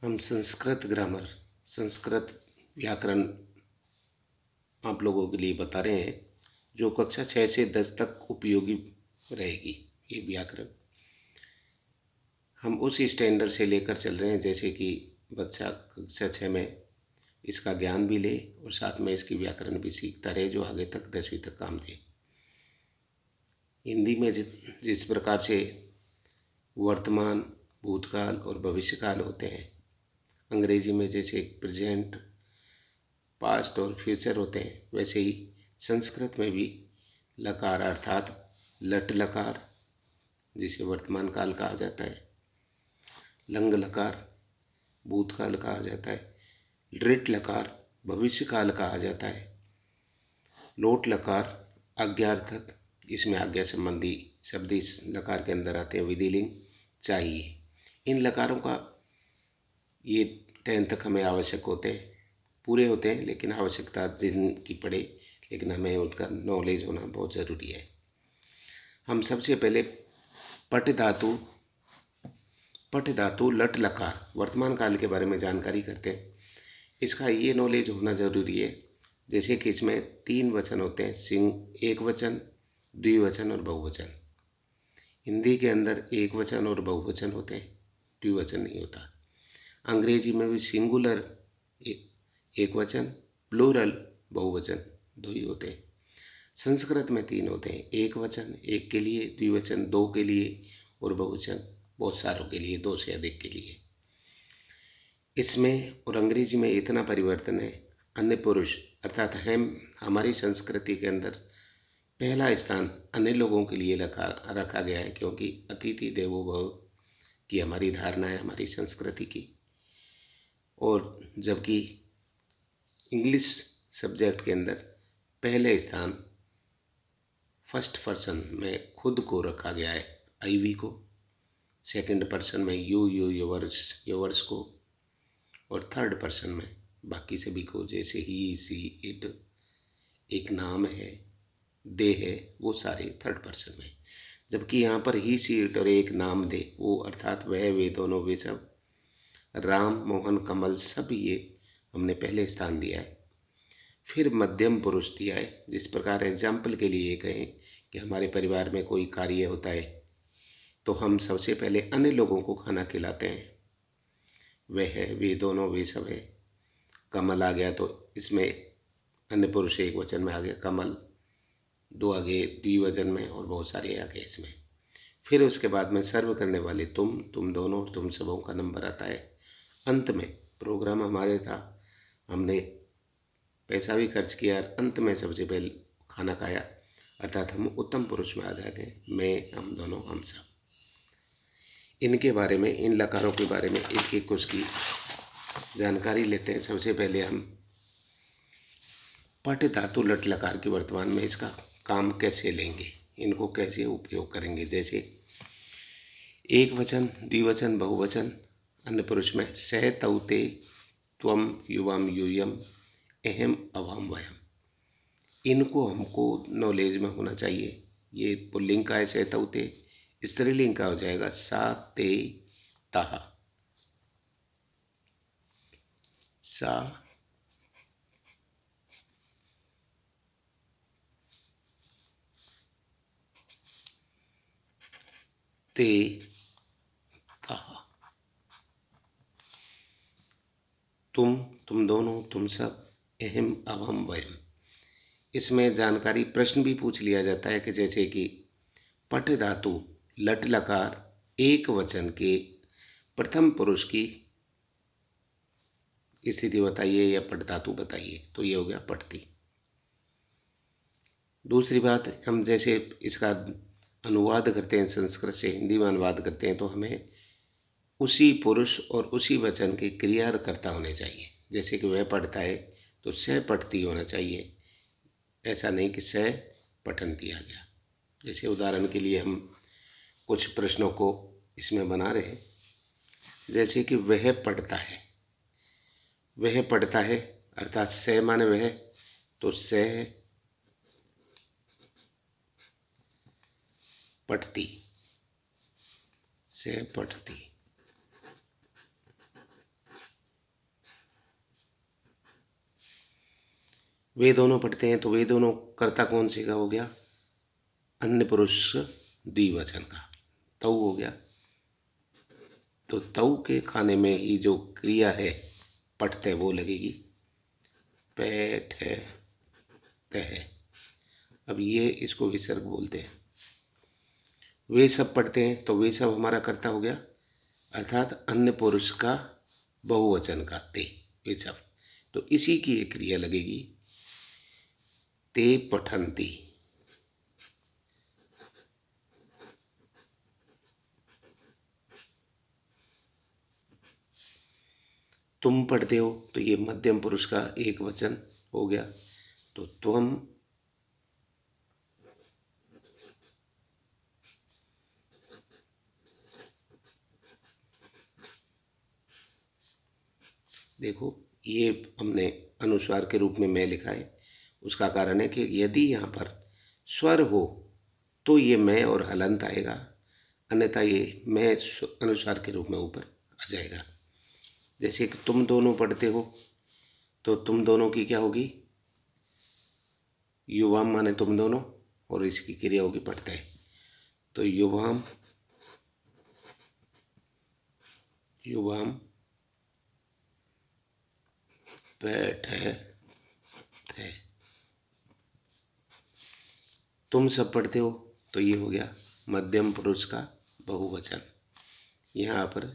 हम संस्कृत ग्रामर, संस्कृत व्याकरण आप लोगों के लिए बता रहे हैं, जो कक्षा 6 से 10 तक उपयोगी रहेगी। ये व्याकरण हम उस स्टैंडर्ड से लेकर चल रहे हैं जैसे कि बच्चा कक्षा 6 में इसका ज्ञान भी ले और साथ में इसकी व्याकरण भी सीखता रहे, जो आगे तक 10वीं तक काम दे। हिंदी में जिस प्रकार से वर्तमान, भूतकाल और भविष्यकाल होते हैं, अंग्रेजी में जैसे प्रेजेंट, पास्ट और फ्यूचर होते हैं, वैसे ही संस्कृत में भी लकार अर्थात लट लकार, जिसे वर्तमान काल कहा जाता है, लंग लकार भूतकाल कहा जाता है, लृट लकार भविष्य काल कहा जाता है, लोट लकार आज्ञार्थक, इसमें आज्ञा संबंधी शब्द इस लकार के अंदर आते हैं, विधिलिंग चाहिए। इन लकारों का ये 10 तक हमें आवश्यक होते हैं, पूरे होते हैं, लेकिन आवश्यकता जिनकी पड़े, लेकिन हमें उनका नॉलेज होना बहुत ज़रूरी है। हम सबसे पहले पट धातु लट लकार वर्तमान काल के बारे में जानकारी करते हैं। इसका ये नॉलेज होना ज़रूरी है, जैसे कि इसमें 3 वचन होते हैं, एक वचन, द्विवचन और बहुवचन। हिंदी के अंदर एक वचन और बहुवचन होते हैं, द्विवचन नहीं होता। अंग्रेजी में भी सिंगुलर एक वचन, प्लूरल बहुवचन 2 ही होते हैं। संस्कृत में 3 होते हैं, एक वचन एक के लिए, द्विवचन 2 के लिए और बहुवचन बहुत सारों के लिए, 2 से अधिक के लिए। इसमें और अंग्रेजी में इतना परिवर्तन है, अन्य पुरुष अर्थात हमारी संस्कृति के अंदर पहला स्थान अन्य लोगों के लिए रखा गया है, क्योंकि अतिथि देवो भव की हमारी धारणा है हमारी संस्कृति की। और जबकि इंग्लिश सब्जेक्ट के अंदर पहले स्थान फर्स्ट पर्सन में खुद को रखा गया है, आईवी को, सेकंड पर्सन में योवर्स को, और थर्ड पर्सन में बाकी सभी को, जैसे ही, सी, इट, एक नाम है, दे है, वो सारे थर्ड पर्सन में। जबकि यहाँ पर ही, सी, इट और एक नाम दे, वो अर्थात वह, वे दोनों, वे सब, राम, मोहन, कमल, सब ये हमने पहले स्थान दिया है। फिर मध्यम पुरुष दिया है। जिस प्रकार एग्जाम्पल के लिए कहें कि हमारे परिवार में कोई कार्य होता है तो हम सबसे पहले अन्य लोगों को खाना खिलाते हैं, वह है, वे दोनों, वे सब है। कमल आ गया तो इसमें अन्य पुरुष एक वचन में आ गया, कमल 2 आगे द्विवचन में और बहुत सारे आ गए इसमें। फिर उसके बाद में सर्व करने वाले तुम दोनों और तुम सबों का नंबर आता है। अंत में प्रोग्राम हमारे था, हमने पैसा भी खर्च किया, अंत में सबसे पहले खाना खाया, अर्थात हम उत्तम पुरुष में आ जाएंगे, मैं, हम दोनों, हम सब। इनके बारे में, इन लकारों के बारे में एक एक उसकी जानकारी लेते हैं। सबसे पहले हम पट धातु लट लकार की वर्तमान में इसका काम कैसे लेंगे, इनको कैसे उपयोग करेंगे। जैसे एक वचन, द्विवचन, बहुवचन, अन्य पुरुष में सह, तौ, ते, त्वम, युवम, यूयम, अहम, अवम, वयम, इनको हमको नॉलेज में होना चाहिए। ये पुल्लिंग का है, सह, तौ, ते, स्त्रीलिंग का हो जाएगा सा, ते, ता, सा, ते, ता, तुम दोनों, तुम सब, अहम, अवम, वयम। इसमें जानकारी प्रश्न भी पूछ लिया जाता है कि जैसे कि पट धातु लट लकार एक वचन के प्रथम पुरुष की स्थिति बताइए या पट धातु बताइए, तो ये हो गया पटती। दूसरी बात, हम जैसे इसका अनुवाद करते हैं, संस्कृत से हिंदी में अनुवाद करते हैं, तो हमें उसी पुरुष और उसी वचन के क्रियाकर्ता होने चाहिए। जैसे कि वह पढ़ता है तो सह पठती होना चाहिए, ऐसा नहीं कि सह पठन दिया गया। जैसे उदाहरण के लिए हम कुछ प्रश्नों को इसमें बना रहे हैं, जैसे कि वह पढ़ता है, वह पढ़ता है अर्थात सह माने वह, तो सह पठती, सह पठती। वे दोनों पढ़ते हैं तो वे दोनों कर्ता कौन सी का हो गया, अन्य पुरुष द्विवचन का, तऊ हो गया। तो तऊ के खाने में ही जो क्रिया है पठते वो लगेगी, पैठ है तह। अब ये इसको विसर्ग बोलते हैं। वे सब पढ़ते हैं तो वे सब हमारा कर्ता हो गया, अर्थात अन्य पुरुष का बहुवचन का ते, वे सब। तो इसी की एक क्रिया लगेगी, ते पठंती। तुम पढ़ते हो तो ये मध्यम पुरुष का एक वचन हो गया, तो तुम। देखो ये हमने अनुस्वार के रूप में मैं लिखा है, उसका कारण है कि यदि यहाँ पर स्वर हो तो ये मैं और हलंत आएगा, अन्यथा ये मैं अनुस्वार के रूप में ऊपर आ जाएगा। जैसे कि तुम दोनों पढ़ते हो तो तुम दोनों की क्या होगी, युवाम माने तुम दोनों, और इसकी क्रिया होगी पढ़ते हैं, तो युवाम युवाम बैठे थे। तुम सब पढ़ते हो तो ये हो गया मध्यम पुरुष का बहुवचन। यहाँ पर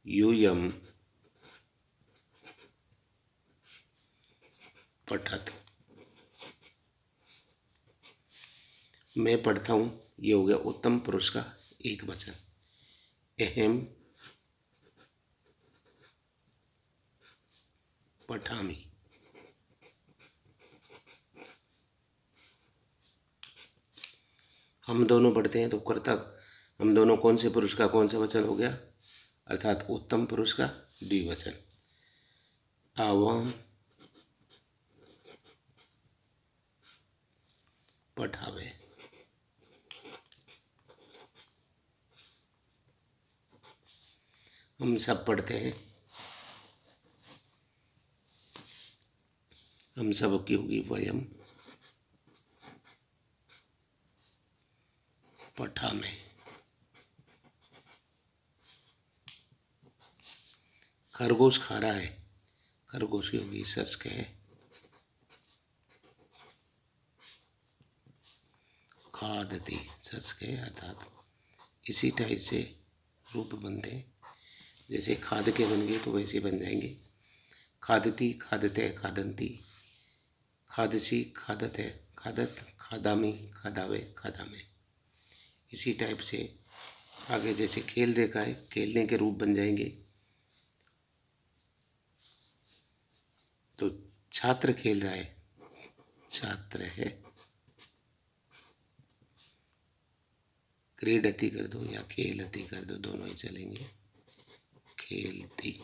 यूयम पठत। मैं पढ़ता हूँ, ये हो गया उत्तम पुरुष का एक वचन। अहम पठामी। हम दोनों पढ़ते हैं तो कर्ता हम दोनों कौन से पुरुष का कौन सा वचन हो गया, अर्थात उत्तम पुरुष का द्विवचन। आवाम पठावे। हम सब पढ़ते हैं, हम सब की होगी वयम पठामे। खरगोश खा रहा है, खरगोश की होगी सच के खादती, सच के, अर्थात इसी टाइप से रूप बनते हैं। जैसे खाद के बन गए तो वैसे बन जाएंगे, खादती खादते खादंती, खादसी खादत है खादत, खादामी खादावे खादामे। इसी टाइप से आगे जैसे खेल रेखा है, खेलने के रूप बन जाएंगे। तो छात्र खेल रहा है, छात्र है। क्रीडति कर दो या खेलती कर दो, दोनों ही चलेंगे, खेलती।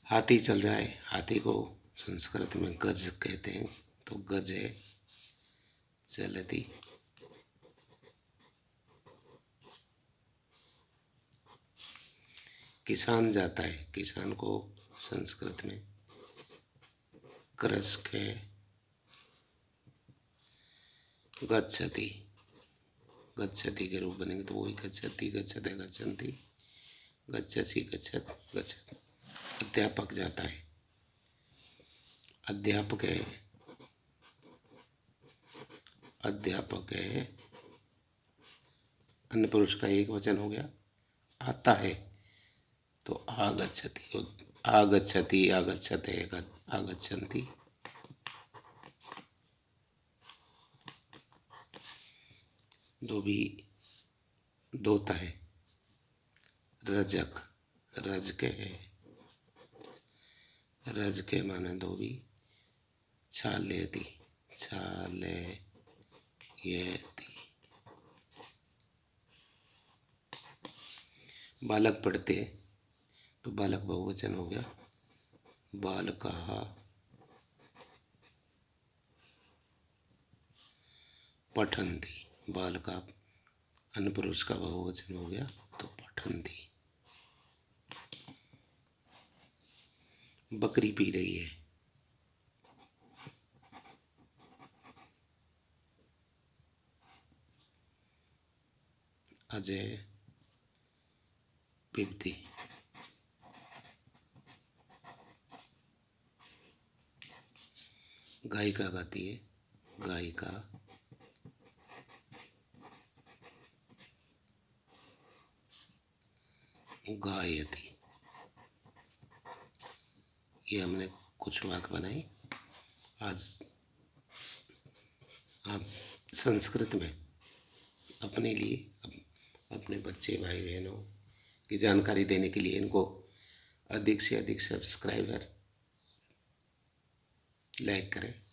हाथी चल रहा है, हाथी को संस्कृत में गज कहते हैं, तो गज है चलती। किसान जाता है, किसान को संस्कृत में कृषक है गच्छति, गच्छति के रूप बनेंगे तो वही गच्छति गच्छते गच्छन्ति, गच्छसि गच्छत गच्छत। अध्यापक जाता है, अध्यापक है, अध्यापक है, अन्य पुरुष का एक वचन हो गया। आता है तो आगच्छति, आगच्छति आगच्छते आगच्छन्ति। धोबी धोता है, रजक रजके है, रजके माने धोबी। छालेती छालेयति। बालक पढ़ते तो बालक बहुवचन हो गया, बालकः पठन्ति। बालका अन्य पुरुष का बहुवचन हो गया तो पठन्ति। बकरी पी रही है, अजय पिप्ती। गायिका गाती है, गायिका गायत्री। ये हमने कुछ वाक्य बनाई। आज आप संस्कृत में अपने लिए, अपने बच्चे भाई बहनों की जानकारी देने के लिए इनको अधिक से अधिक सब्सक्राइबर, लाइक करें।